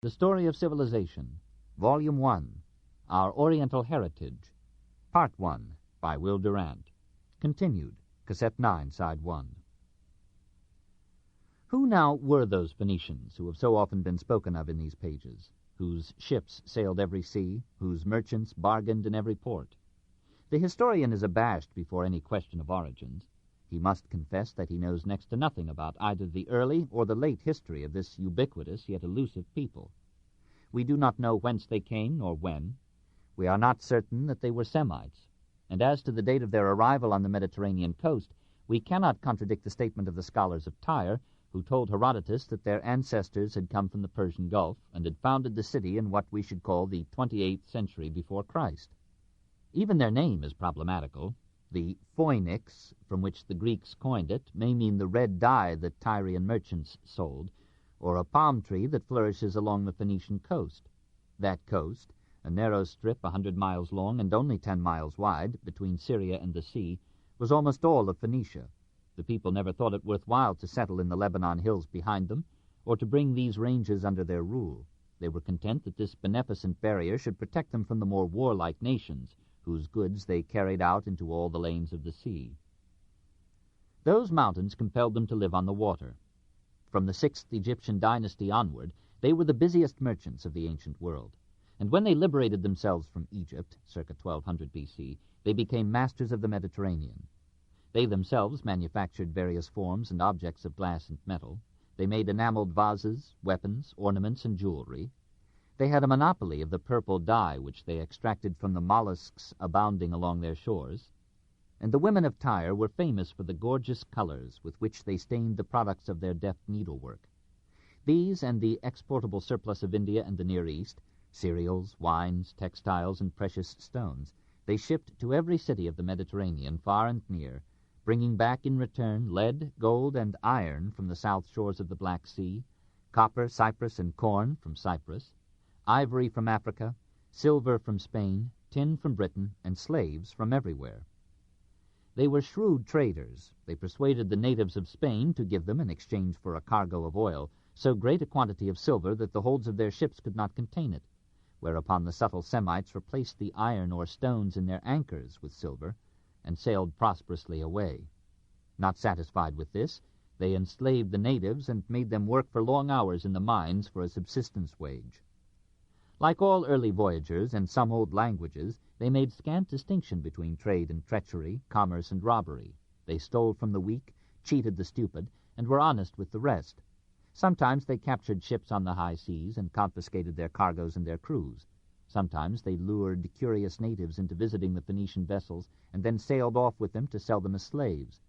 The Story of Civilization, Volume 1, Our Oriental Heritage, Part 1, by Will Durant. Continued, Cassette 9, Side 1. Who now were those Phoenicians who have so often been spoken of in these pages, whose ships sailed every sea, whose merchants bargained in every port? The historian is abashed before any question of origins. He must confess that he knows next to nothing about either the early or the late history of this ubiquitous yet elusive people. We do not know whence they came nor when. We are not certain that they were Semites, and as to the date of their arrival on the Mediterranean coast, we cannot contradict the statement of the scholars of Tyre, who told Herodotus that their ancestors had come from the Persian Gulf and had founded the city in what we should call the 28th century before Christ. Even their name is problematical. The phoenix, from which the Greeks coined it, may mean the red dye that Tyrian merchants sold, or a palm tree that flourishes along the Phoenician coast. That coast, a narrow strip 100 miles long and only 10 miles wide, between Syria and the sea, was almost all of Phoenicia. The people never thought it worthwhile to settle in the Lebanon hills behind them, or to bring these ranges under their rule. They were content that this beneficent barrier should protect them from the more warlike nations, whose goods they carried out into all the lanes of the sea. Those mountains compelled them to live on the water. From the 6th Egyptian dynasty onward, they were the busiest merchants of the ancient world, and when they liberated themselves from Egypt, circa 1200 B.C., they became masters of the Mediterranean. They themselves manufactured various forms and objects of glass and metal. They made enameled vases, weapons, ornaments, and jewelry. They had a monopoly of the purple dye which they extracted from the mollusks abounding along their shores, and the women of Tyre were famous for the gorgeous colors with which they stained the products of their deft needlework. These and the exportable surplus of India and the Near East, cereals, wines, textiles, and precious stones, they shipped to every city of the Mediterranean, far and near, bringing back in return lead, gold, and iron from the south shores of the Black Sea, copper, cypress, and corn from Cyprus, ivory from Africa, silver from Spain, tin from Britain, and slaves from everywhere. They were shrewd traders. They persuaded the natives of Spain to give them, in exchange for a cargo of oil, so great a quantity of silver that the holds of their ships could not contain it, whereupon the subtle Semites replaced the iron or stones in their anchors with silver, and sailed prosperously away. Not satisfied with this, they enslaved the natives and made them work for long hours in the mines for a subsistence wage. Like all early voyagers and some old languages, they made scant distinction between trade and treachery, commerce and robbery. They stole from the weak, cheated the stupid, and were honest with the rest. Sometimes they captured ships on the high seas and confiscated their cargoes and their crews. Sometimes they lured curious natives into visiting the Phoenician vessels and then sailed off with them to sell them as slaves.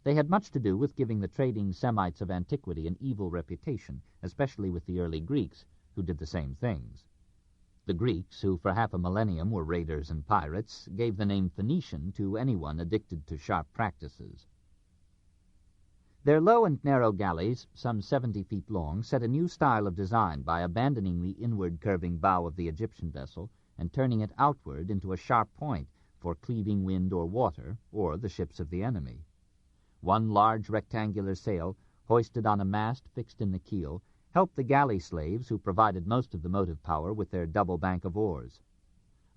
They had much to do with giving the trading Semites of antiquity an evil reputation, especially with the early Greeks, who did the same things. The Greeks, who for half a millennium were raiders and pirates, gave the name Phoenician to anyone addicted to sharp practices. Their low and narrow galleys, some 70 feet long, set a new style of design by abandoning the inward curving bow of the Egyptian vessel and turning it outward into a sharp point for cleaving wind or water, or the ships of the enemy. One large rectangular sail, hoisted on a mast fixed in the keel, helped the galley slaves who provided most of the motive power with their double bank of oars.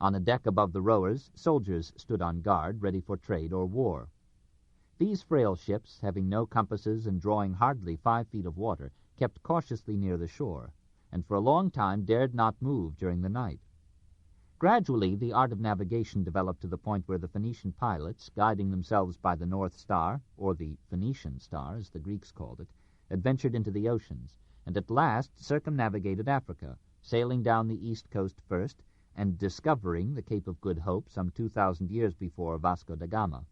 On a deck above the rowers, soldiers stood on guard, ready for trade or war. These frail ships, having no compasses and drawing hardly 5 feet of water, kept cautiously near the shore, and for a long time dared not move during the night. Gradually, the art of navigation developed to the point where the Phoenician pilots, guiding themselves by the North Star, or the Phoenician Star, as the Greeks called it, adventured into the oceans, and at last circumnavigated Africa, sailing down the east coast first, and discovering the Cape of Good Hope some 2,000 years before Vasco da Gama.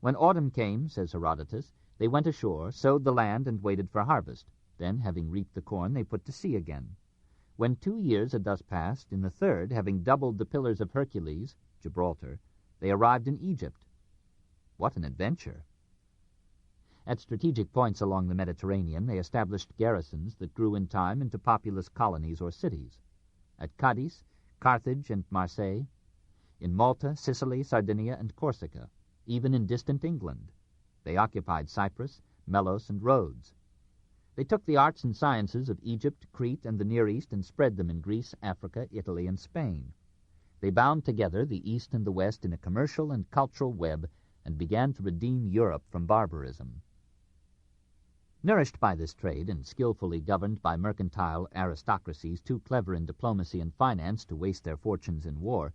When autumn came, says Herodotus, they went ashore, sowed the land, and waited for harvest. Then, having reaped the corn, they put to sea again. When 2 years had thus passed, in the third, having doubled the Pillars of Hercules, Gibraltar, they arrived in Egypt. What an adventure! At strategic points along the Mediterranean, they established garrisons that grew in time into populous colonies or cities. At Cadiz, Carthage, and Marseille, in Malta, Sicily, Sardinia, and Corsica, even in distant England. They occupied Cyprus, Melos, and Rhodes. They took the arts and sciences of Egypt, Crete, and the Near East and spread them in Greece, Africa, Italy, and Spain. They bound together the East and the West in a commercial and cultural web and began to redeem Europe from barbarism. Nourished by this trade and skillfully governed by mercantile aristocracies too clever in diplomacy and finance to waste their fortunes in war,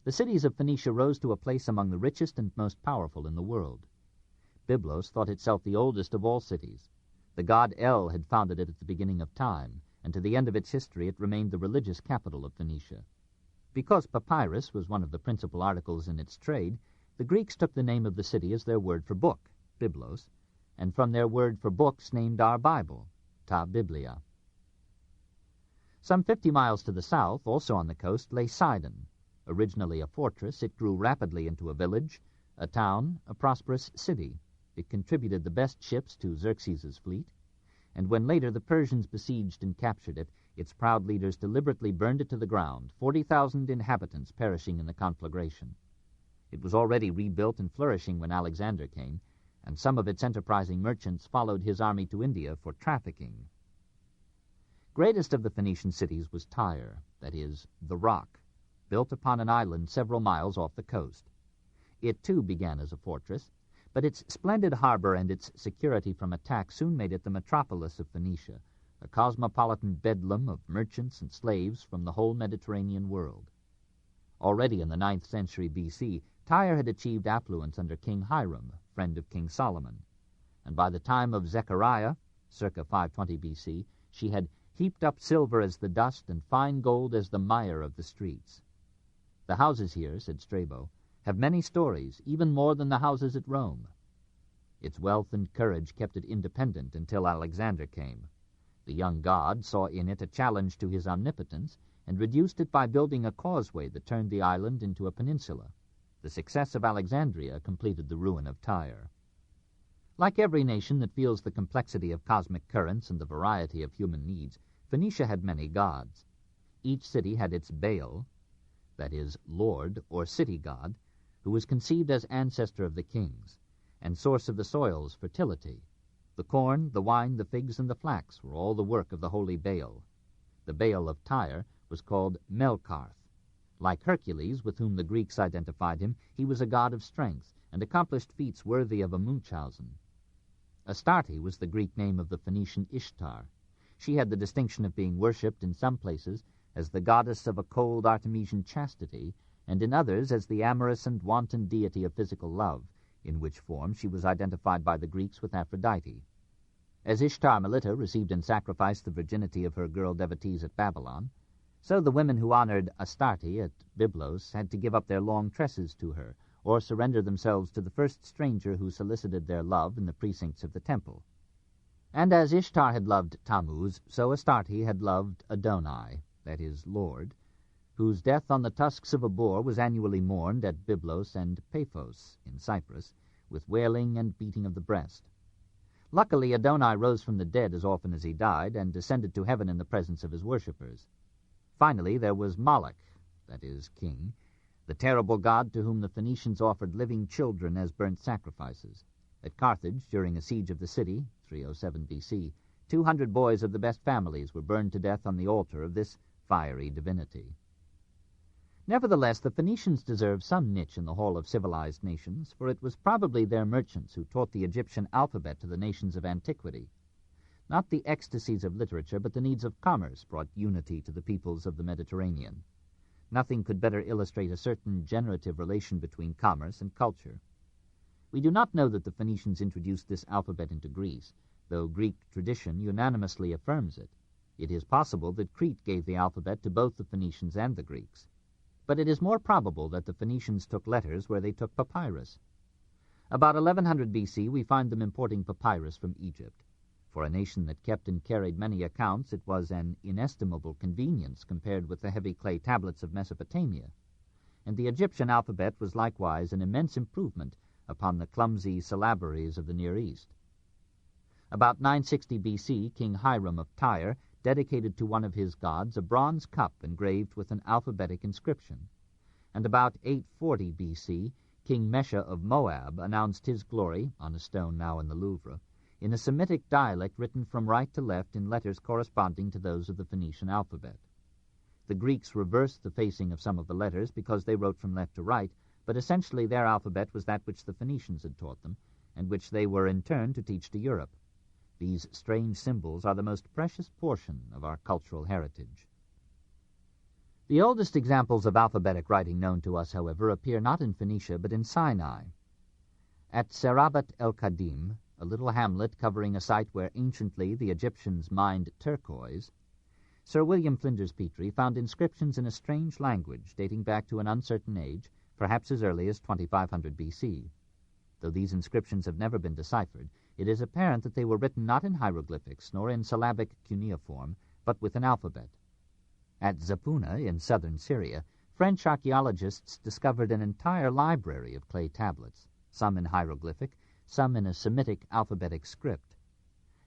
the cities of Phoenicia rose to a place among the richest and most powerful in the world. Byblos thought itself the oldest of all cities. The god El had founded it at the beginning of time, and to the end of its history it remained the religious capital of Phoenicia. Because papyrus was one of the principal articles in its trade, the Greeks took the name of the city as their word for book, Byblos, and from their word for books named our Bible, ta Biblia. Some 50 miles to the south, also on the coast, lay Sidon. Originally a fortress, it grew rapidly into a village, a town, a prosperous city. It contributed the best ships to Xerxes' fleet, and when later the Persians besieged and captured it, its proud leaders deliberately burned it to the ground, 40,000 inhabitants perishing in the conflagration. It was already rebuilt and flourishing when Alexander came, and some of its enterprising merchants followed his army to India for trafficking. Greatest of the Phoenician cities was Tyre, that is, the Rock, built upon an island several miles off the coast. It too began as a fortress, but its splendid harbor and its security from attack soon made it the metropolis of Phoenicia, a cosmopolitan bedlam of merchants and slaves from the whole Mediterranean world. Already in the 9th century B.C., Tyre had achieved affluence under King Hiram, friend of King Solomon, and by the time of Zechariah, circa 520 B.C., she had heaped up silver as the dust and fine gold as the mire of the streets. The houses here, said Strabo, have many stories, even more than the houses at Rome. Its wealth and courage kept it independent until Alexander came. The young god saw in it a challenge to his omnipotence and reduced it by building a causeway that turned the island into a peninsula. The success of Alexandria completed the ruin of Tyre. Like every nation that feels the complexity of cosmic currents and the variety of human needs, Phoenicia had many gods. Each city had its Baal, that is, lord or city god, who was conceived as ancestor of the kings, and source of the soil's fertility. The corn, the wine, the figs, and the flax were all the work of the holy Baal. The Baal of Tyre was called Melkarth. Like Hercules, with whom the Greeks identified him, he was a god of strength, and accomplished feats worthy of a Munchausen. Astarte was the Greek name of the Phoenician Ishtar. She had the distinction of being worshipped in some places as the goddess of a cold Artemisian chastity, and in others as the amorous and wanton deity of physical love, in which form she was identified by the Greeks with Aphrodite. As Ishtar Melita received in sacrifice the virginity of her girl devotees at Babylon, so the women who honored Astarte at Byblos had to give up their long tresses to her, or surrender themselves to the first stranger who solicited their love in the precincts of the temple. And as Ishtar had loved Tammuz, so Astarte had loved Adonai, that is, Lord, whose death on the tusks of a boar was annually mourned at Byblos and Paphos in Cyprus, with wailing and beating of the breast. Luckily, Adonai rose from the dead as often as he died, and descended to heaven in the presence of his worshippers. Finally, there was Moloch, that is, king, the terrible god to whom the Phoenicians offered living children as burnt sacrifices. At Carthage, during a siege of the city, 307 B.C., 200 boys of the best families were burned to death on the altar of this fiery divinity. Nevertheless, the Phoenicians deserve some niche in the hall of civilized nations, for it was probably their merchants who taught the Egyptian alphabet to the nations of antiquity. Not the ecstasies of literature, but the needs of commerce brought unity to the peoples of the Mediterranean. Nothing could better illustrate a certain generative relation between commerce and culture. We do not know that the Phoenicians introduced this alphabet into Greece, though Greek tradition unanimously affirms it. It is possible that Crete gave the alphabet to both the Phoenicians and the Greeks. But it is more probable that the Phoenicians took letters where they took papyrus. About 1100 B.C. we find them importing papyrus from Egypt. For a nation that kept and carried many accounts, it was an inestimable convenience compared with the heavy clay tablets of Mesopotamia. And the Egyptian alphabet was likewise an immense improvement upon the clumsy syllabaries of the Near East. About 960 B.C., King Hiram of Tyre dedicated to one of his gods a bronze cup engraved with an alphabetic inscription. And about 840 B.C., King Mesha of Moab announced his glory, on a stone now in the Louvre, in a Semitic dialect written from right to left in letters corresponding to those of the Phoenician alphabet. The Greeks reversed the facing of some of the letters because they wrote from left to right, but essentially their alphabet was that which the Phoenicians had taught them, and which they were in turn to teach to Europe. These strange symbols are the most precious portion of our cultural heritage. The oldest examples of alphabetic writing known to us, however, appear not in Phoenicia but in Sinai. At Serabat el-Kadim, a little hamlet covering a site where anciently the Egyptians mined turquoise, Sir William Flinders Petrie found inscriptions in a strange language dating back to an uncertain age, perhaps as early as 2500 B.C. Though these inscriptions have never been deciphered, it is apparent that they were written not in hieroglyphics nor in syllabic cuneiform, but with an alphabet. At Zapuna, in southern Syria, French archaeologists discovered an entire library of clay tablets, some in hieroglyphic, some in a Semitic alphabetic script.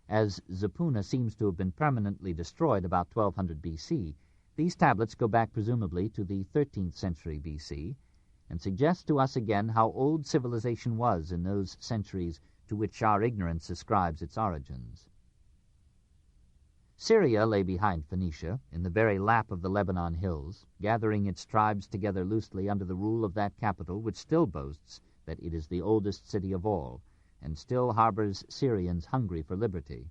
As Zapuna seems to have been permanently destroyed about 1200 B.C., these tablets go back presumably to the 13th century B.C., and suggest to us again how old civilization was in those centuries to which our ignorance ascribes its origins. Syria lay behind Phoenicia, in the very lap of the Lebanon hills, gathering its tribes together loosely under the rule of that capital which still boasts that it is the oldest city of all, and still harbors Syrians hungry for liberty.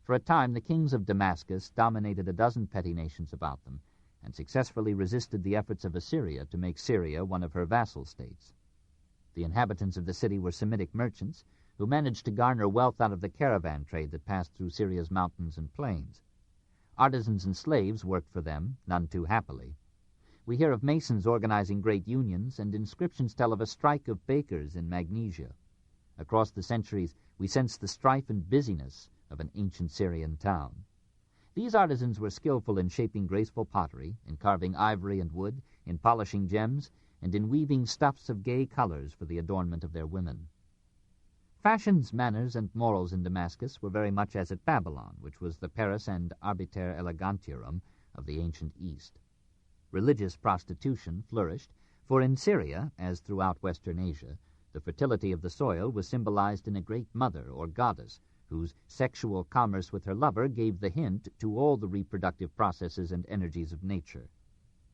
For a time the kings of Damascus dominated a dozen petty nations about them, and successfully resisted the efforts of Assyria to make Syria one of her vassal states. The inhabitants of the city were Semitic merchants, who managed to garner wealth out of the caravan trade that passed through Syria's mountains and plains. Artisans and slaves worked for them, none too happily. We hear of masons organizing great unions, and inscriptions tell of a strike of bakers in Magnesia. Across the centuries, we sense the strife and busyness of an ancient Syrian town. These artisans were skillful in shaping graceful pottery, in carving ivory and wood, in polishing gems, and in weaving stuffs of gay colors for the adornment of their women. Fashions, manners, and morals in Damascus were very much as at Babylon, which was the Paris and Arbiter Elegantiarum of the ancient East. Religious prostitution flourished, for in Syria, as throughout Western Asia, the fertility of the soil was symbolized in a great mother or goddess, whose sexual commerce with her lover gave the hint to all the reproductive processes and energies of nature.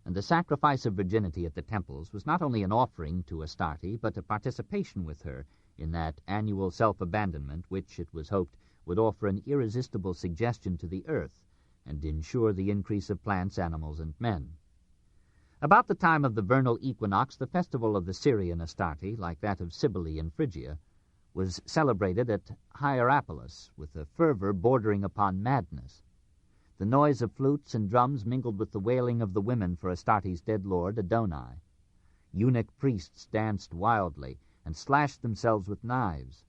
And the sacrifice of virginity at the temples was not only an offering to Astarte, but a participation with her in that annual self-abandonment which, it was hoped, would offer an irresistible suggestion to the earth and ensure the increase of plants, animals, and men. About the time of the vernal equinox, the festival of the Syrian Astarte, like that of Cybele in Phrygia, was celebrated at Hierapolis with a fervor bordering upon madness. The noise of flutes and drums mingled with the wailing of the women for Astarte's dead lord, Adonai. Eunuch priests danced wildly and slashed themselves with knives.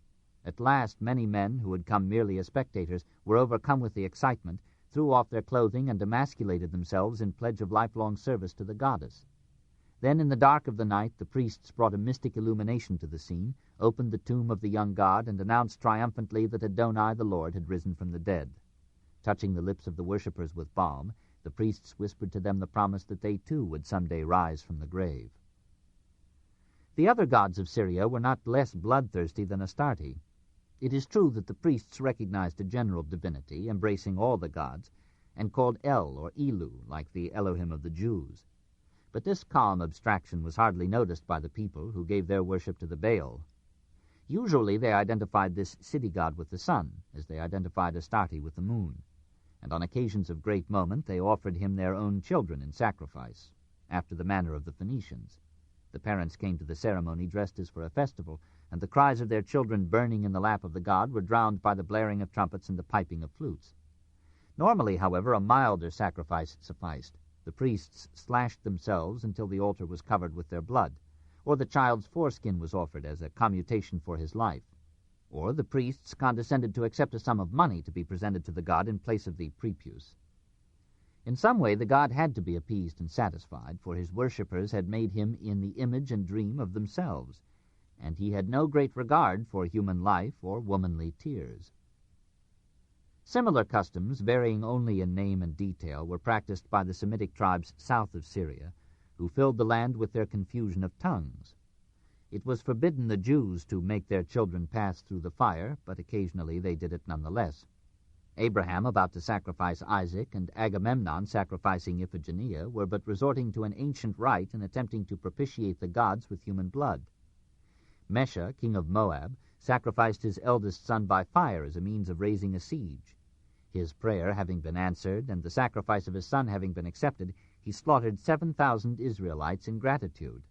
At last many men, who had come merely as spectators, were overcome with the excitement, threw off their clothing, and emasculated themselves in pledge of lifelong service to the goddess. Then in the dark of the night the priests brought a mystic illumination to the scene, opened the tomb of the young god, and announced triumphantly that Adonai the Lord had risen from the dead. Touching the lips of the worshippers with balm, the priests whispered to them the promise that they too would someday rise from the grave. The other gods of Syria were not less bloodthirsty than Astarte. It is true that the priests recognized a general divinity, embracing all the gods, and called El or Elu, like the Elohim of the Jews. But this calm abstraction was hardly noticed by the people, who gave their worship to the Baal. Usually they identified this city god with the sun, as they identified Astarte with the moon, and on occasions of great moment they offered him their own children in sacrifice, after the manner of the Phoenicians. The parents came to the ceremony dressed as for a festival, and the cries of their children burning in the lap of the god were drowned by the blaring of trumpets and the piping of flutes. Normally, however, a milder sacrifice sufficed. The priests slashed themselves until the altar was covered with their blood, or the child's foreskin was offered as a commutation for his life, or the priests condescended to accept a sum of money to be presented to the god in place of the prepuce. In some way the god had to be appeased and satisfied, for his worshippers had made him in the image and dream of themselves, and he had no great regard for human life or womanly tears. Similar customs, varying only in name and detail, were practiced by the Semitic tribes south of Syria, who filled the land with their confusion of tongues. It was forbidden the Jews to make their children pass through the fire, but occasionally they did it nonetheless. Abraham about to sacrifice Isaac and Agamemnon sacrificing Iphigenia were but resorting to an ancient rite and attempting to propitiate the gods with human blood. Mesha, king of Moab, sacrificed his eldest son by fire as a means of raising a siege. His prayer having been answered and the sacrifice of his son having been accepted, he slaughtered 7,000 Israelites in gratitude.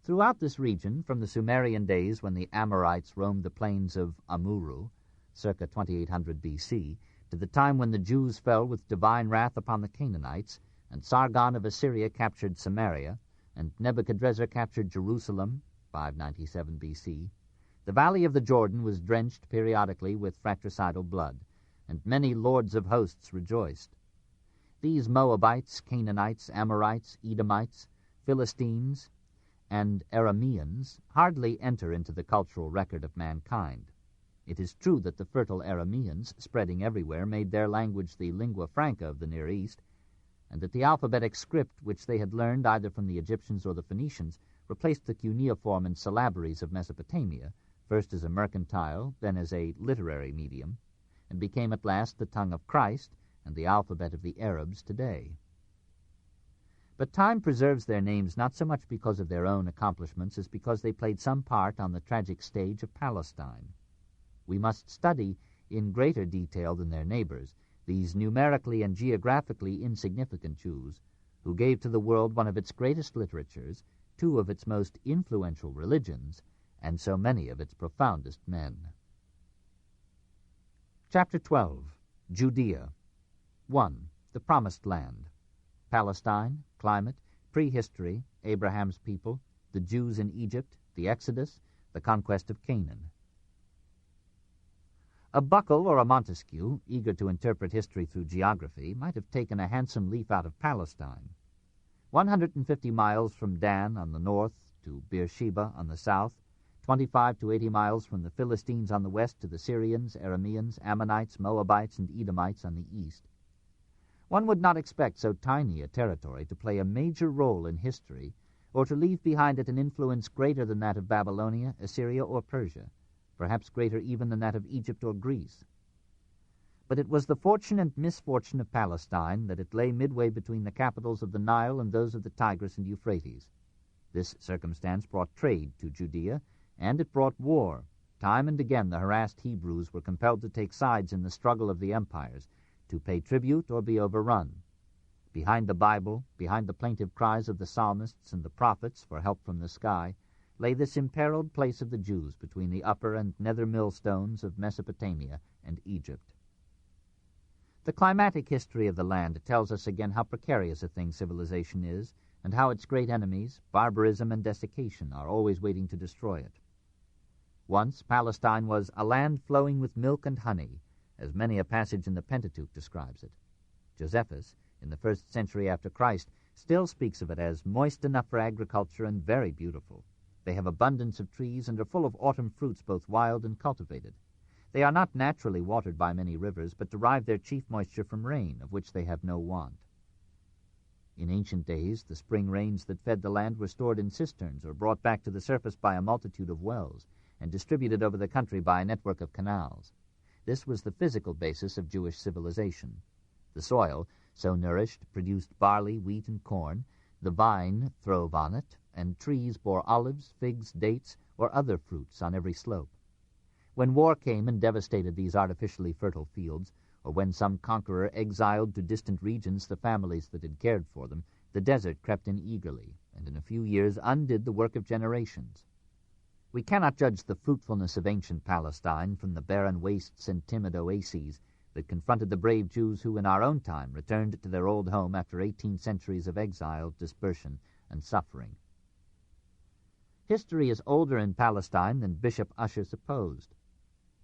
Throughout this region, from the Sumerian days when the Amorites roamed the plains of Amuru, circa 2800 B.C., to the time when the Jews fell with divine wrath upon the Canaanites, and Sargon of Assyria captured Samaria, and Nebuchadrezzar captured Jerusalem, 597 B.C., the valley of the Jordan was drenched periodically with fratricidal blood, and many lords of hosts rejoiced. These Moabites, Canaanites, Amorites, Edomites, Philistines, and Arameans hardly enter into the cultural record of mankind. It is true that the fertile Arameans, spreading everywhere, made their language the lingua franca of the Near East, and that the alphabetic script which they had learned either from the Egyptians or the Phoenicians replaced the cuneiform and syllabaries of Mesopotamia, first as a mercantile, then as a literary medium, and became at last the tongue of Christ and the alphabet of the Arabs today. But time preserves their names not so much because of their own accomplishments as because they played some part on the tragic stage of Palestine. We must study, in greater detail than their neighbors, these numerically and geographically insignificant Jews, who gave to the world one of its greatest literatures, two of its most influential religions, and so many of its profoundest men. Chapter 12. Judea. 1. The Promised Land. Palestine, climate, prehistory, Abraham's people, the Jews in Egypt, the Exodus, the conquest of Canaan. A Buckle or a Montesquieu, eager to interpret history through geography, might have taken a handsome leaf out of Palestine. 150 miles from Dan on the north to Beersheba on the south, 25 to 80 miles from the Philistines on the west to the Syrians, Arameans, Ammonites, Moabites, and Edomites on the east. One would not expect so tiny a territory to play a major role in history, or to leave behind it an influence greater than that of Babylonia, Assyria, or Persia, perhaps greater even than that of Egypt or Greece. But it was the fortune and misfortune of Palestine that it lay midway between the capitals of the Nile and those of the Tigris and Euphrates. This circumstance brought trade to Judea, and it brought war. Time and again the harassed Hebrews were compelled to take sides in the struggle of the empires, to pay tribute or be overrun. Behind the Bible, behind the plaintive cries of the psalmists and the prophets for help from the sky, lay this imperiled place of the Jews between the upper and nether millstones of Mesopotamia and Egypt. The climatic history of the land tells us again how precarious a thing civilization is, and how its great enemies, barbarism and desiccation, are always waiting to destroy it. Once Palestine was a land flowing with milk and honey, as many a passage in the Pentateuch describes it. Josephus, in the 1st century after Christ, still speaks of it as moist enough for agriculture and very beautiful. They have abundance of trees and are full of autumn fruits, both wild and cultivated. They are not naturally watered by many rivers, but derive their chief moisture from rain, of which they have no want. In ancient days, the spring rains that fed the land were stored in cisterns or brought back to the surface by a multitude of wells, and distributed over the country by a network of canals. This was the physical basis of Jewish civilization. The soil, so nourished, produced barley, wheat, and corn. The vine throve on it, and trees bore olives, figs, dates, or other fruits on every slope. When war came and devastated these artificially fertile fields, or when some conqueror exiled to distant regions the families that had cared for them, the desert crept in eagerly, and in a few years undid the work of generations. We cannot judge the fruitfulness of ancient Palestine from the barren wastes and timid oases that confronted the brave Jews who in our own time returned to their old home after 18 centuries of exile, dispersion, and suffering. History is older in Palestine than Bishop Ussher supposed.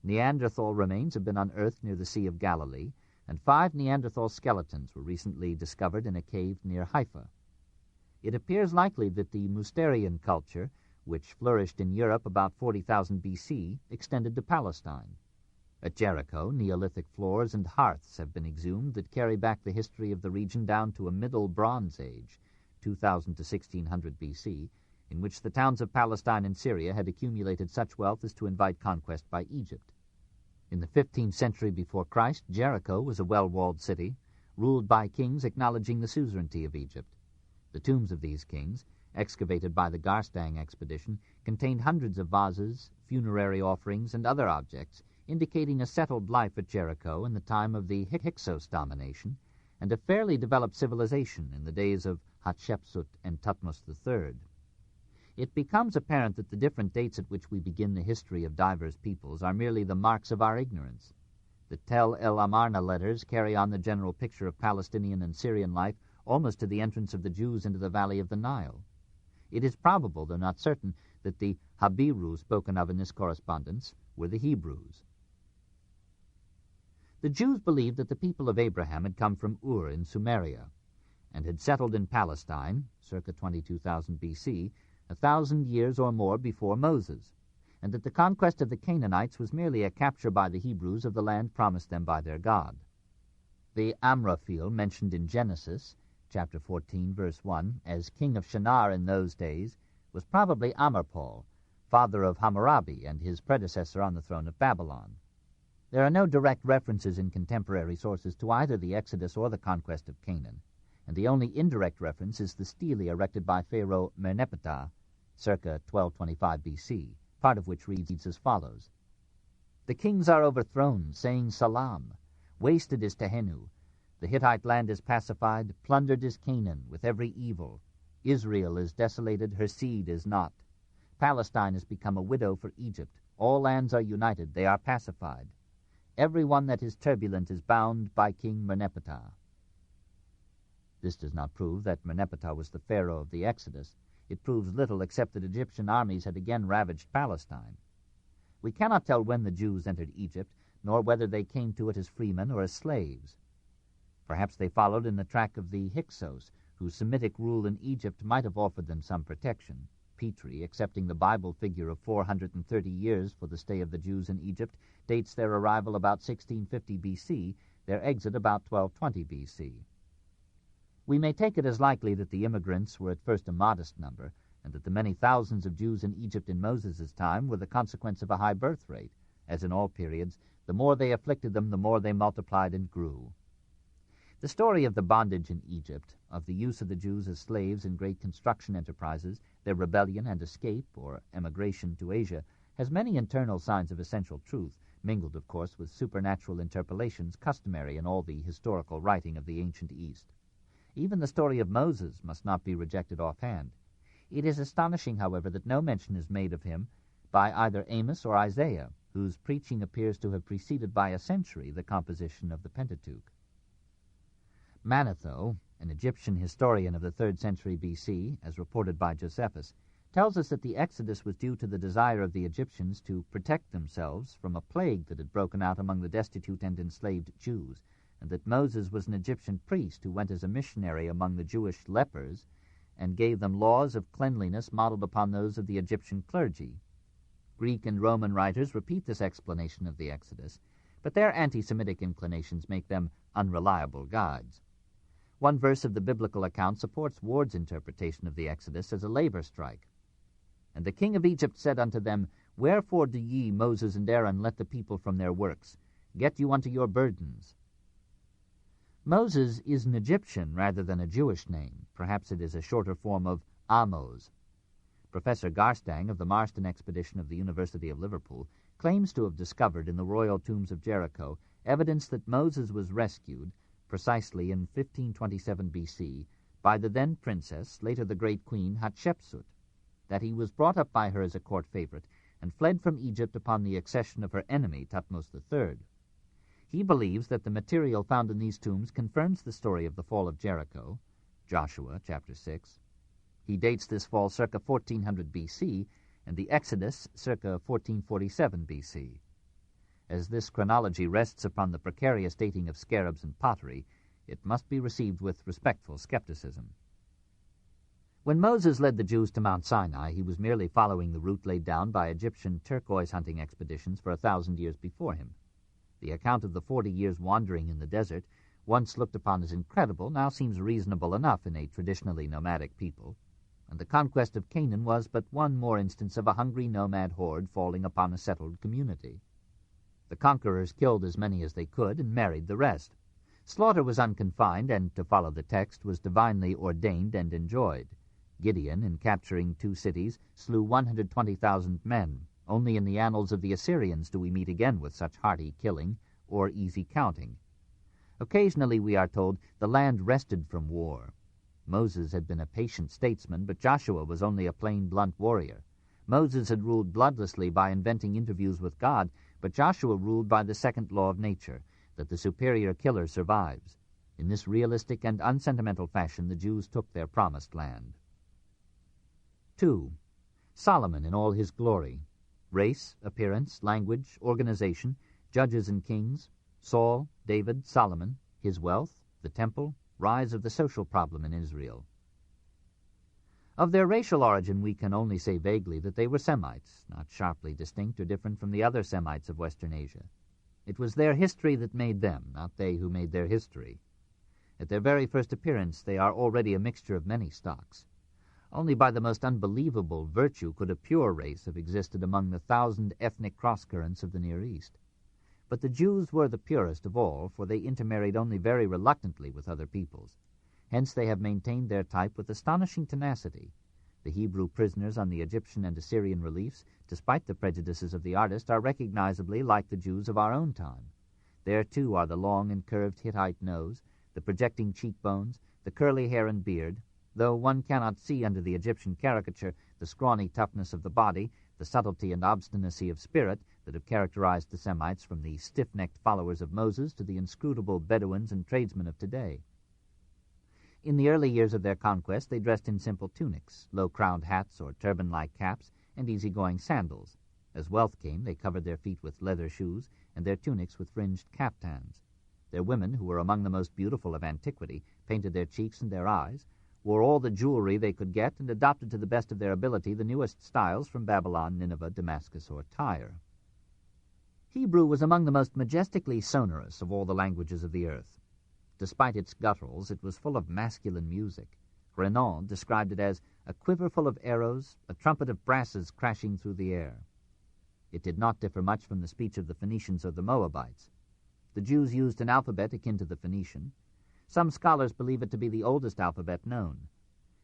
Neanderthal remains have been unearthed near the Sea of Galilee, and 5 Neanderthal skeletons were recently discovered in a cave near Haifa. It appears likely that the Mousterian culture, which flourished in Europe about 40,000 B.C., extended to Palestine. At Jericho, Neolithic floors and hearths have been exhumed that carry back the history of the region down to a Middle Bronze Age, 2000 to 1600 B.C., in which the towns of Palestine and Syria had accumulated such wealth as to invite conquest by Egypt. In the 15th century before Christ, Jericho was a well-walled city, ruled by kings acknowledging the suzerainty of Egypt. The tombs of these kings, excavated by the Garstang expedition, contained hundreds of vases, funerary offerings, and other objects, indicating a settled life at Jericho in the time of the Hyksos domination, and a fairly developed civilization in the days of Hatshepsut and Thutmose III. It becomes apparent that the different dates at which we begin the history of divers peoples are merely the marks of our ignorance. The Tel el Amarna letters carry on the general picture of Palestinian and Syrian life almost to the entrance of the Jews into the valley of the Nile. It is probable, though not certain, that the Habiru spoken of in this correspondence were the Hebrews. The Jews believed that the people of Abraham had come from Ur in Sumeria and had settled in Palestine, circa 22,000 B.C., 1,000 years or more before Moses, and that the conquest of the Canaanites was merely a capture by the Hebrews of the land promised them by their God. The Amraphel mentioned in Genesis, chapter 14, verse 1, as king of Shinar in those days, was probably Amarpal, father of Hammurabi and his predecessor on the throne of Babylon. There are no direct references in contemporary sources to either the Exodus or the conquest of Canaan, and the only indirect reference is the stele erected by Pharaoh Merneptah, circa 1225 B.C., part of which reads as follows: "The kings are overthrown, saying Salam. Wasted is Tehenu. The Hittite land is pacified, plundered is Canaan, with every evil. Israel is desolated, her seed is not. Palestine has become a widow for Egypt. All lands are united, they are pacified. Every one that is turbulent is bound by King Merneptah." This does not prove that Merneptah was the pharaoh of the Exodus. It proves little except that Egyptian armies had again ravaged Palestine. We cannot tell when the Jews entered Egypt, nor whether they came to it as freemen or as slaves. Perhaps they followed in the track of the Hyksos, whose Semitic rule in Egypt might have offered them some protection. Petrie, accepting the Bible figure of 430 years for the stay of the Jews in Egypt, dates their arrival about 1650 B.C., their exit about 1220 B.C. We may take it as likely that the immigrants were at first a modest number, and that the many thousands of Jews in Egypt in Moses' time were the consequence of a high birth rate. As in all periods, the more they afflicted them, the more they multiplied and grew. The story of the bondage in Egypt, of the use of the Jews as slaves in great construction enterprises, their rebellion and escape, or emigration to Asia, has many internal signs of essential truth, mingled, of course, with supernatural interpolations customary in all the historical writing of the ancient East. Even the story of Moses must not be rejected offhand. It is astonishing, however, that no mention is made of him by either Amos or Isaiah, whose preaching appears to have preceded by a century the composition of the Pentateuch. Manetho, an Egyptian historian of the 3rd century B.C., as reported by Josephus, tells us that the Exodus was due to the desire of the Egyptians to protect themselves from a plague that had broken out among the destitute and enslaved Jews, and that Moses was an Egyptian priest who went as a missionary among the Jewish lepers and gave them laws of cleanliness modeled upon those of the Egyptian clergy. Greek and Roman writers repeat this explanation of the Exodus, but their anti-Semitic inclinations make them unreliable guides. One verse of the biblical account supports Ward's interpretation of the Exodus as a labor strike. "And the king of Egypt said unto them, Wherefore do ye, Moses and Aaron, let the people from their works? Get you unto your burdens." Moses is an Egyptian rather than a Jewish name. Perhaps it is a shorter form of Amos. Professor Garstang of the Marston expedition of the University of Liverpool claims to have discovered in the royal tombs of Jericho evidence that Moses was rescued, precisely in 1527 B.C., by the then princess, later the great queen Hatshepsut, that he was brought up by her as a court favorite and fled from Egypt upon the accession of her enemy Thutmose III. He believes that the material found in these tombs confirms the story of the fall of Jericho, Joshua chapter 6. He dates this fall circa 1400 B.C. and the Exodus circa 1447 B.C. As this chronology rests upon the precarious dating of scarabs and pottery, it must be received with respectful skepticism. When Moses led the Jews to Mount Sinai, he was merely following the route laid down by Egyptian turquoise hunting expeditions for 1,000 years before him. The account of the 40 years wandering in the desert, once looked upon as incredible, now seems reasonable enough in a traditionally nomadic people. and the conquest of Canaan was but one more instance of a hungry nomad horde falling upon a settled community. The conquerors killed as many as they could and married the rest. Slaughter was unconfined and, to follow the text, was divinely ordained and enjoyed. Gideon, in capturing 2 cities, slew 120,000 men. Only in the annals of the Assyrians do we meet again with such hearty killing or easy counting. Occasionally, we are told, the land rested from war. Moses had been a patient statesman, but Joshua was only a plain, blunt warrior. Moses had ruled bloodlessly by inventing interviews with God, but Joshua ruled by the second law of nature, that the superior killer survives. In this realistic and unsentimental fashion, the Jews took their promised land. 2. Solomon in all his glory. Race, appearance, language, organization, judges and kings, Saul, David, Solomon, his wealth, the temple, rise of the social problem in Israel. Of their racial origin we can only say vaguely that they were Semites, not sharply distinct or different from the other Semites of Western Asia. It was their history that made them, not they who made their history. At their very first appearance they are already a mixture of many stocks. Only by the most unbelievable virtue could a pure race have existed among the 1,000 ethnic cross-currents of the Near East. But the Jews were the purest of all, for they intermarried only very reluctantly with other peoples. Hence they have maintained their type with astonishing tenacity. The Hebrew prisoners on the Egyptian and Assyrian reliefs, despite the prejudices of the artist, are recognizably like the Jews of our own time. There, too, are the long and curved Hittite nose, the projecting cheekbones, the curly hair and beard, though one cannot see under the Egyptian caricature the scrawny toughness of the body, the subtlety and obstinacy of spirit that have characterized the Semites from the stiff-necked followers of Moses to the inscrutable Bedouins and tradesmen of today. In the early years of their conquest they dressed in simple tunics, low-crowned hats or turban-like caps, and easy-going sandals. As wealth came, they covered their feet with leather shoes, and their tunics with fringed caftans. Their women, who were among the most beautiful of antiquity, painted their cheeks and their eyes, wore all the jewelry they could get, and adopted to the best of their ability the newest styles from Babylon, Nineveh, Damascus, or Tyre. Hebrew was among the most majestically sonorous of all the languages of the earth. Despite its gutturals, it was full of masculine music. Renan described it as a quiver full of arrows, a trumpet of brasses crashing through the air. It did not differ much from the speech of the Phoenicians or the Moabites. The Jews used an alphabet akin to the Phoenician. Some scholars believe it to be the oldest alphabet known.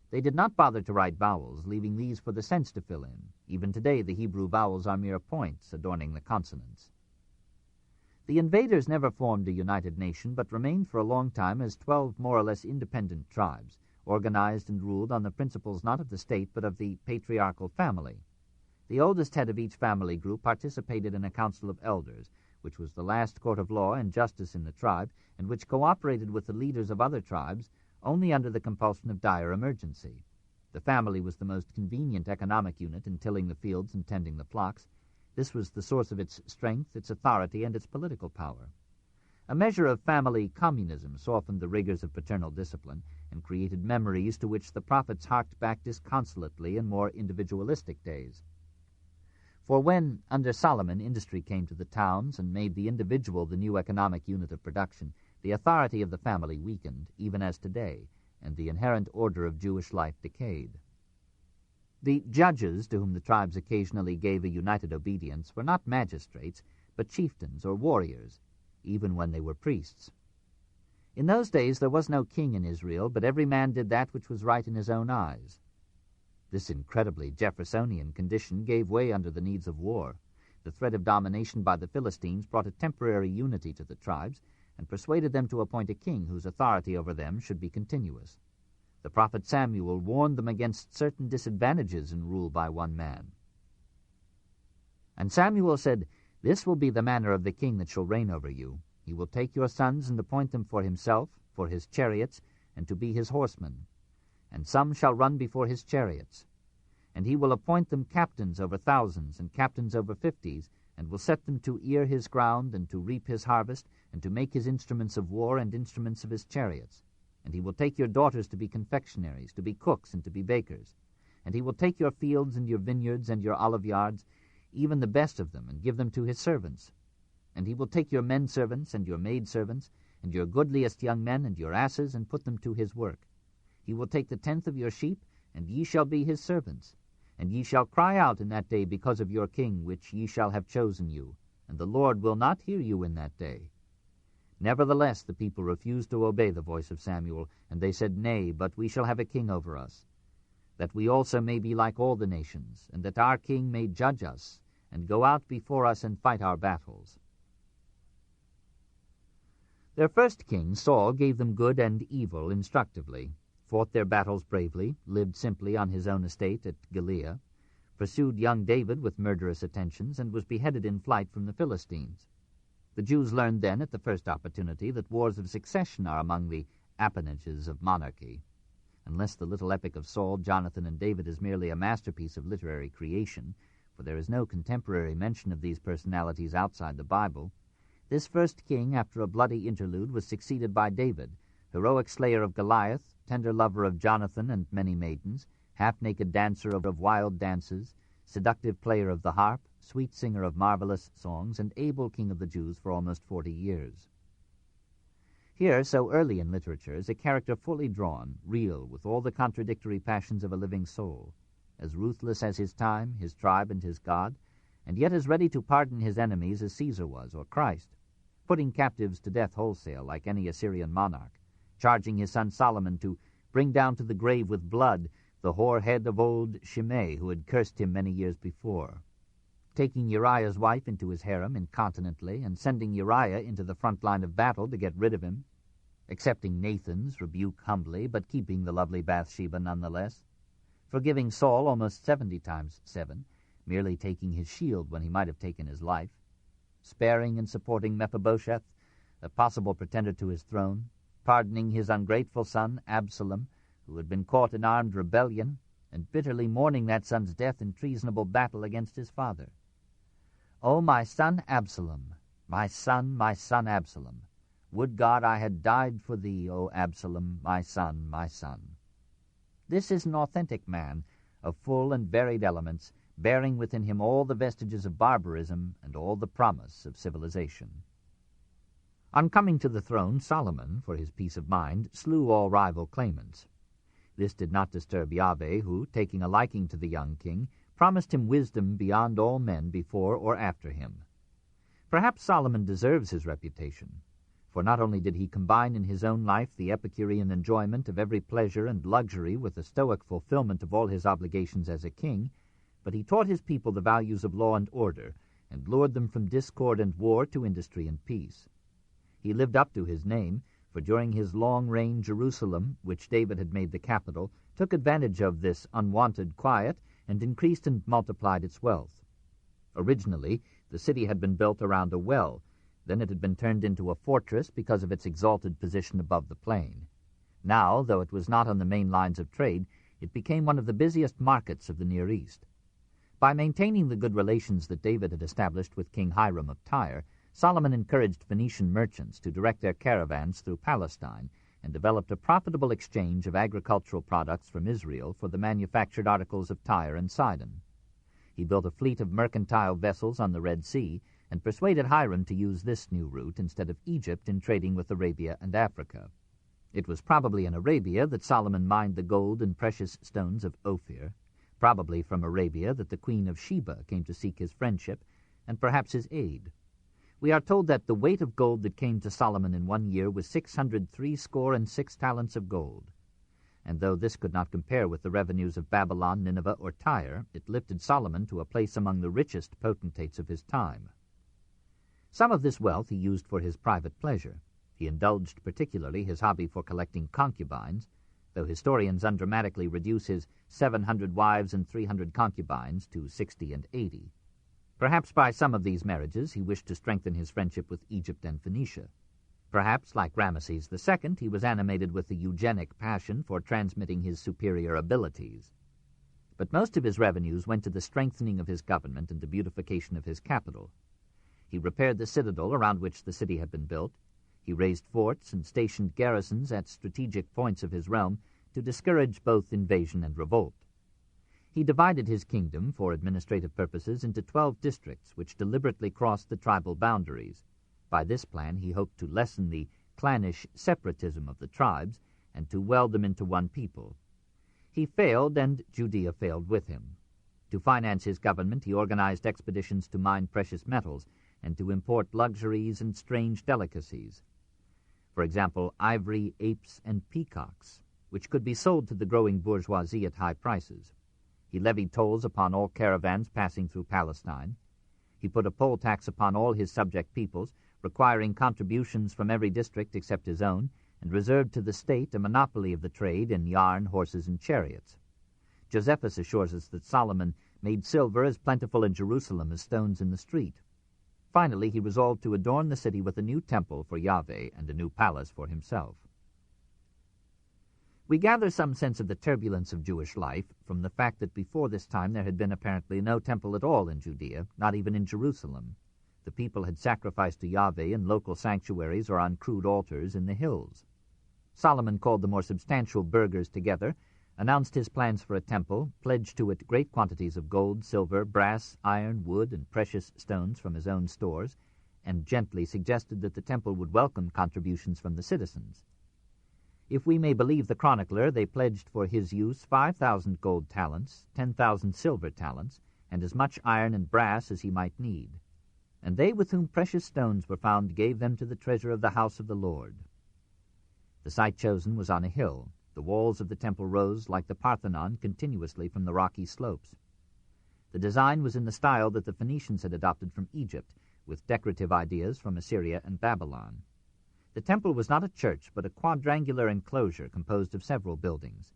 They did not bother to write vowels, leaving these for the sense to fill in. Even today the Hebrew vowels are mere points adorning the consonants. The invaders never formed a united nation, but remained for a long time as 12 more or less independent tribes, organized and ruled on the principles not of the state but of the patriarchal family. The oldest head of each family group participated in a council of elders, which was the last court of law and justice in the tribe, and which cooperated with the leaders of other tribes only under the compulsion of dire emergency. The family was the most convenient economic unit in tilling the fields and tending the flocks. This was the source of its strength, its authority, and its political power. A measure of family communism softened the rigors of paternal discipline and created memories to which the prophets harked back disconsolately in more individualistic days. For when, under Solomon, industry came to the towns and made the individual the new economic unit of production, the authority of the family weakened, even as today, and the inherent order of Jewish life decayed. The judges, to whom the tribes occasionally gave a united obedience, were not magistrates, but chieftains or warriors, even when they were priests. In those days there was no king in Israel, but every man did that which was right in his own eyes. This incredibly Jeffersonian condition gave way under the needs of war. The threat of domination by the Philistines brought a temporary unity to the tribes and persuaded them to appoint a king whose authority over them should be continuous. The prophet Samuel warned them against certain disadvantages in rule by one man. And Samuel said, "This will be the manner of the king that shall reign over you. He will take your sons and appoint them for himself, for his chariots, and to be his horsemen. And some shall run before his chariots. And he will appoint them captains over thousands, and captains over 50s, and will set them to ear his ground, and to reap his harvest, and to make his instruments of war and instruments of his chariots. And he will take your daughters to be confectionaries, to be cooks, and to be bakers. And he will take your fields and your vineyards and your olive yards, even the best of them, and give them to his servants. And he will take your men servants and your maid servants, and your goodliest young men and your asses, and put them to his work. He will take the 10th of your sheep, and ye shall be his servants. And ye shall cry out in that day because of your king, which ye shall have chosen you, and the Lord will not hear you in that day. Nevertheless the people refused to obey the voice of Samuel, and they said, Nay, but we shall have a king over us, that we also may be like all the nations, and that our king may judge us, and go out before us and fight our battles. Their first king, Saul, gave them good and evil instructively, fought their battles bravely, lived simply on his own estate at Gilead, pursued young David with murderous attentions, and was beheaded in flight from the Philistines. The Jews learned then at the first opportunity that wars of succession are among the appanages of monarchy. Unless the little epic of Saul, Jonathan, and David is merely a masterpiece of literary creation, for there is no contemporary mention of these personalities outside the Bible, this first king, after a bloody interlude, was succeeded by David, heroic slayer of Goliath, tender lover of Jonathan and many maidens, half-naked dancer of wild dances, seductive player of the harp, sweet singer of marvelous songs, and able king of the Jews for almost 40 years. Here, so early in literature, is a character fully drawn, real, with all the contradictory passions of a living soul, as ruthless as his time, his tribe, and his God, and yet as ready to pardon his enemies as Caesar was, or Christ, putting captives to death wholesale like any Assyrian monarch, charging his son Solomon to bring down to the grave with blood the hoar head of old Shimei, who had cursed him many years before, taking Uriah's wife into his harem incontinently, and sending Uriah into the front line of battle to get rid of him, accepting Nathan's rebuke humbly, but keeping the lovely Bathsheba nonetheless, forgiving Saul almost 70 times 7, merely taking his shield when he might have taken his life, sparing and supporting Mephibosheth, a possible pretender to his throne, pardoning his ungrateful son Absalom, who had been caught in armed rebellion, and bitterly mourning that son's death in treasonable battle against his father. O my son Absalom, my son Absalom, would God I had died for thee, O Absalom, my son, my son. This is an authentic man, of full and varied elements, bearing within him all the vestiges of barbarism and all the promise of civilization. On coming to the throne, Solomon, for his peace of mind, slew all rival claimants. This did not disturb Yahweh, who, taking a liking to the young king, promised him wisdom beyond all men before or after him. Perhaps Solomon deserves his reputation, for not only did he combine in his own life the Epicurean enjoyment of every pleasure and luxury with the stoic fulfillment of all his obligations as a king, but he taught his people the values of law and order, and lured them from discord and war to industry and peace. He lived up to his name, for during his long reign Jerusalem, which David had made the capital, took advantage of this unwonted quiet and increased and multiplied its wealth. Originally, the city had been built around a well. Then it had been turned into a fortress because of its exalted position above the plain. Now, though it was not on the main lines of trade, it became one of the busiest markets of the Near East. By maintaining the good relations that David had established with King Hiram of Tyre, Solomon encouraged Phoenician merchants to direct their caravans through Palestine and developed a profitable exchange of agricultural products from Israel for the manufactured articles of Tyre and Sidon. He built a fleet of mercantile vessels on the Red Sea and persuaded Hiram to use this new route instead of Egypt in trading with Arabia and Africa. It was probably in Arabia that Solomon mined the gold and precious stones of Ophir, probably from Arabia that the Queen of Sheba came to seek his friendship, and perhaps his aid. We are told that the weight of gold that came to Solomon in 1 year was 666 talents of gold. And though this could not compare with the revenues of Babylon, Nineveh, or Tyre, it lifted Solomon to a place among the richest potentates of his time. Some of this wealth he used for his private pleasure. He indulged particularly his hobby for collecting concubines, though historians undramatically reduce his 700 wives and 300 concubines to 60 and 80. Perhaps by some of these marriages he wished to strengthen his friendship with Egypt and Phoenicia. Perhaps, like Ramesses II, he was animated with the eugenic passion for transmitting his superior abilities. But most of his revenues went to the strengthening of his government and the beautification of his capital. He repaired the citadel around which the city had been built. He raised forts and stationed garrisons at strategic points of his realm to discourage both invasion and revolt. He divided his kingdom for administrative purposes into 12 districts which deliberately crossed the tribal boundaries. By this plan he hoped to lessen the clannish separatism of the tribes and to weld them into one people. He failed, and Judea failed with him. To finance his government, he organized expeditions to mine precious metals and to import luxuries and strange delicacies. For example, ivory, apes, and peacocks, which could be sold to the growing bourgeoisie at high prices. He levied tolls upon all caravans passing through Palestine. He put a poll tax upon all his subject peoples, requiring contributions from every district except his own, and reserved to the state a monopoly of the trade in yarn, horses, and chariots. Josephus assures us that Solomon made silver as plentiful in Jerusalem as stones in the street. Finally, he resolved to adorn the city with a new temple for Yahweh and a new palace for himself. We gather some sense of the turbulence of Jewish life from the fact that before this time there had been apparently no temple at all in Judea, not even in Jerusalem. The people had sacrificed to Yahweh in local sanctuaries or on crude altars in the hills. Solomon called the more substantial burghers together, announced his plans for a temple, pledged to it great quantities of gold, silver, brass, iron, wood, and precious stones from his own stores, and gently suggested that the temple would welcome contributions from the citizens. If we may believe the chronicler, they pledged for his use 5,000 gold talents, 10,000 silver talents, and as much iron and brass as he might need. And they with whom precious stones were found gave them to the treasure of the house of the Lord. The site chosen was on a hill. The walls of the temple rose, like the Parthenon, continuously from the rocky slopes. The design was in the style that the Phoenicians had adopted from Egypt, with decorative ideas from Assyria and Babylon. The temple was not a church, but a quadrangular enclosure composed of several buildings.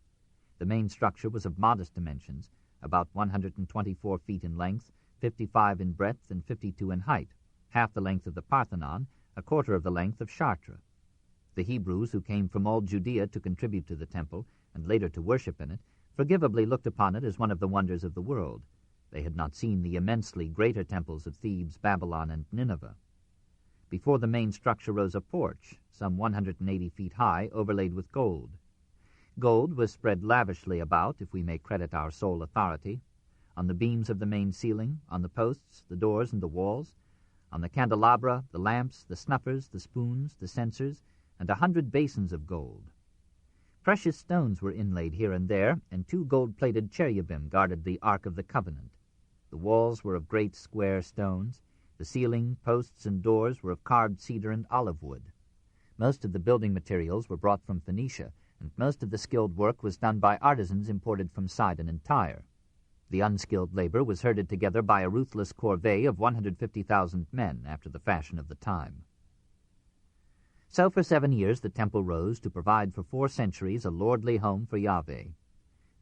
The main structure was of modest dimensions, about 124 feet in length, 55 in breadth, and 52 in height, half the length of the Parthenon, a quarter of the length of Chartres. The Hebrews, who came from all Judea to contribute to the temple, and later to worship in it, forgivably looked upon it as one of the wonders of the world. They had not seen the immensely greater temples of Thebes, Babylon, and Nineveh. Before the main structure rose a porch, some 180 feet high, overlaid with gold. Gold was spread lavishly about, if we may credit our sole authority, on the beams of the main ceiling, on the posts, the doors, and the walls, on the candelabra, the lamps, the snuffers, the spoons, the censers, and 100 basins of gold. Precious stones were inlaid here and there, and 2 gold-plated cherubim guarded the Ark of the Covenant. The walls were of great square stones. The ceiling, posts, and doors were of carved cedar and olive wood. Most of the building materials were brought from Phoenicia, and most of the skilled work was done by artisans imported from Sidon and Tyre. The unskilled labor was herded together by a ruthless corvée of 150,000 men after the fashion of the time. So for 7 years the temple rose to provide for 4 centuries a lordly home for Yahweh.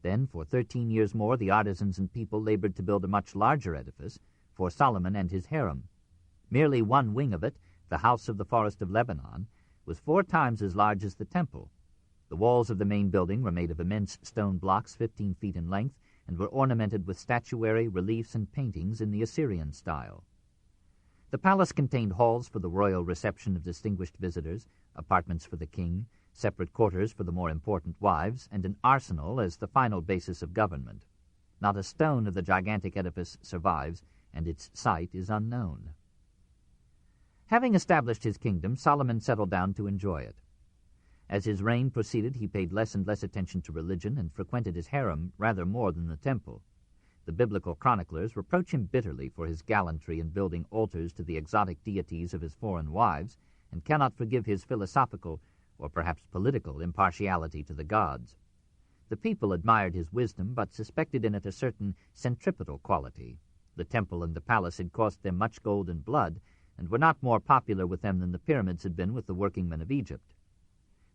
Then for 13 years more the artisans and people labored to build a much larger edifice for Solomon and his harem. Merely one wing of it, the house of the forest of Lebanon, was 4 times as large as the temple. The walls of the main building were made of immense stone blocks 15 feet in length and were ornamented with statuary, reliefs, and paintings in the Assyrian style. The palace contained halls for the royal reception of distinguished visitors, apartments for the king, separate quarters for the more important wives, and an arsenal as the final basis of government. Not a stone of the gigantic edifice survives, and its site is unknown. Having established his kingdom, Solomon settled down to enjoy it. As his reign proceeded, he paid less and less attention to religion and frequented his harem rather more than the temple. The biblical chroniclers reproach him bitterly for his gallantry in building altars to the exotic deities of his foreign wives, and cannot forgive his philosophical, or perhaps political, impartiality to the gods. The people admired his wisdom, but suspected in it a certain centripetal quality. The temple and the palace had cost them much gold and blood, and were not more popular with them than the pyramids had been with the workingmen of Egypt.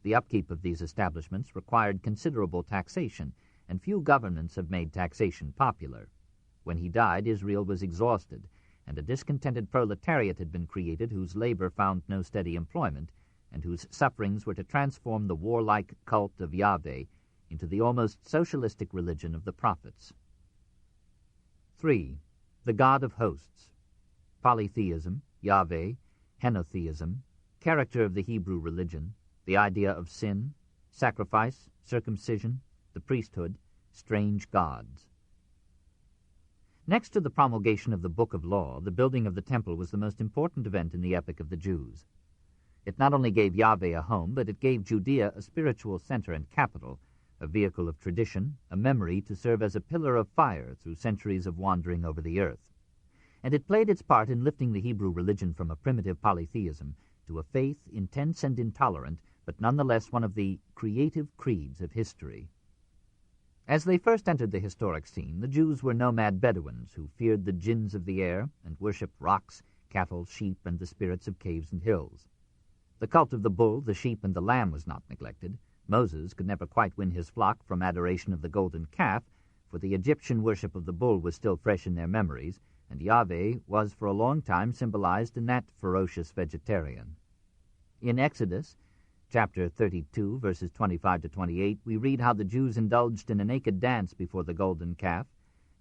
The upkeep of these establishments required considerable taxation, and few governments have made taxation popular. When he died, Israel was exhausted, and a discontented proletariat had been created whose labor found no steady employment, and whose sufferings were to transform the warlike cult of Yahweh into the almost socialistic religion of the prophets. 3. The God of Hosts. Polytheism, Yahweh, henotheism, character of the Hebrew religion, the idea of sin, sacrifice, circumcision, the priesthood, strange gods. Next to the promulgation of the Book of Law, the building of the temple was the most important event in the epic of the Jews. It not only gave Yahweh a home, but it gave Judea a spiritual center and capital, a vehicle of tradition, a memory to serve as a pillar of fire through centuries of wandering over the earth. And it played its part in lifting the Hebrew religion from a primitive polytheism to a faith intense and intolerant, but nonetheless one of the creative creeds of history. As they first entered the historic scene, the Jews were nomad Bedouins who feared the jinns of the air and worshipped rocks, cattle, sheep, and the spirits of caves and hills. The cult of the bull, the sheep, and the lamb was not neglected. Moses could never quite win his flock from adoration of the golden calf, for the Egyptian worship of the bull was still fresh in their memories, and Yahweh was for a long time symbolized in that ferocious vegetarian. In Exodus, chapter 32, verses 25 to 28, we read how the Jews indulged in a naked dance before the golden calf,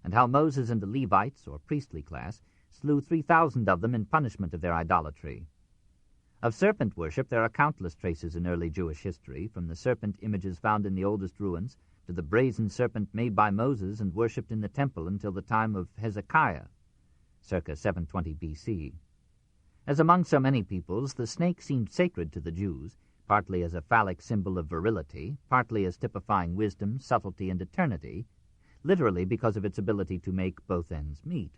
and how Moses and the Levites, or priestly class, slew 3,000 of them in punishment of their idolatry. Of serpent worship there are countless traces in early Jewish history, from the serpent images found in the oldest ruins to the brazen serpent made by Moses and worshipped in the temple until the time of Hezekiah, circa 720 B.C. As among so many peoples, the snake seemed sacred to the Jews, partly as a phallic symbol of virility, partly as typifying wisdom, subtlety, and eternity, literally because of its ability to make both ends meet.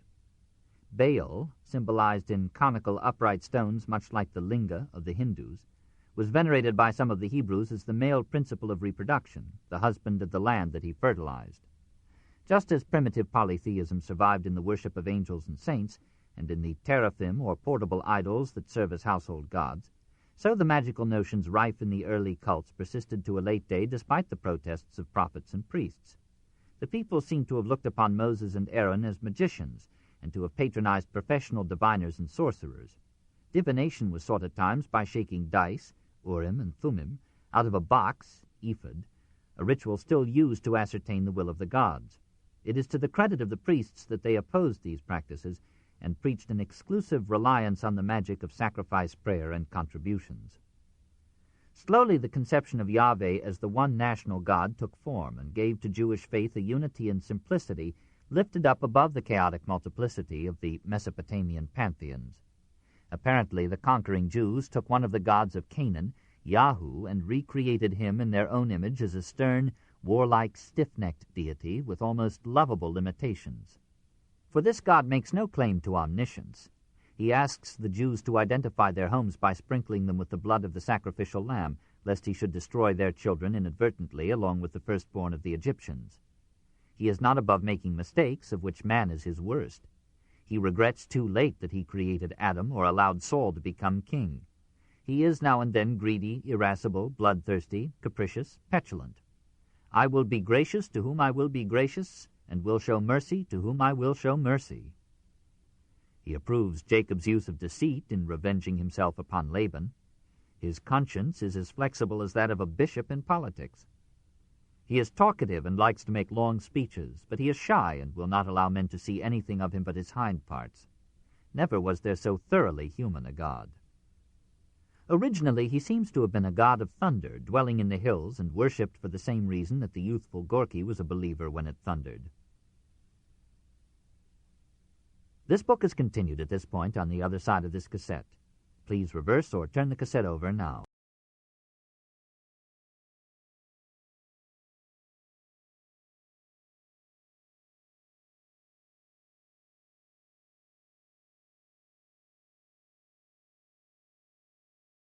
Baal, symbolized in conical upright stones much like the linga of the Hindus, was venerated by some of the Hebrews as the male principle of reproduction, the husband of the land that he fertilized. Just as primitive polytheism survived in the worship of angels and saints, and in the teraphim or portable idols that serve as household gods, so the magical notions rife in the early cults persisted to a late day despite the protests of prophets and priests. The people seem to have looked upon Moses and Aaron as magicians, and to have patronized professional diviners and sorcerers. Divination was sought at times by shaking dice, Urim and Thummim, out of a box, ephod, a ritual still used to ascertain the will of the gods. It is to the credit of the priests that they opposed these practices and preached an exclusive reliance on the magic of sacrifice, prayer, and contributions. Slowly the conception of Yahweh as the one national God took form and gave to Jewish faith a unity and simplicity lifted up above the chaotic multiplicity of the Mesopotamian pantheons. Apparently the conquering Jews took one of the gods of Canaan, Yahu, and recreated him in their own image as a stern, warlike, stiff-necked deity with almost lovable limitations. For this god makes no claim to omniscience. He asks the Jews to identify their homes by sprinkling them with the blood of the sacrificial lamb, lest he should destroy their children inadvertently along with the firstborn of the Egyptians. He is not above making mistakes, of which man is his worst. He regrets too late that he created Adam or allowed Saul to become king. He is now and then greedy, irascible, bloodthirsty, capricious, petulant. I will be gracious to whom I will be gracious, and will show mercy to whom I will show mercy. He approves Jacob's use of deceit in revenging himself upon Laban. His conscience is as flexible as that of a bishop in politics. He is talkative and likes to make long speeches, but he is shy and will not allow men to see anything of him but his hind parts. Never was there so thoroughly human a god. Originally he seems to have been a god of thunder, dwelling in the hills and worshipped for the same reason that the youthful Gorky was a believer when it thundered. This book is continued at this point on the other side of this cassette. Please reverse or turn the cassette over now.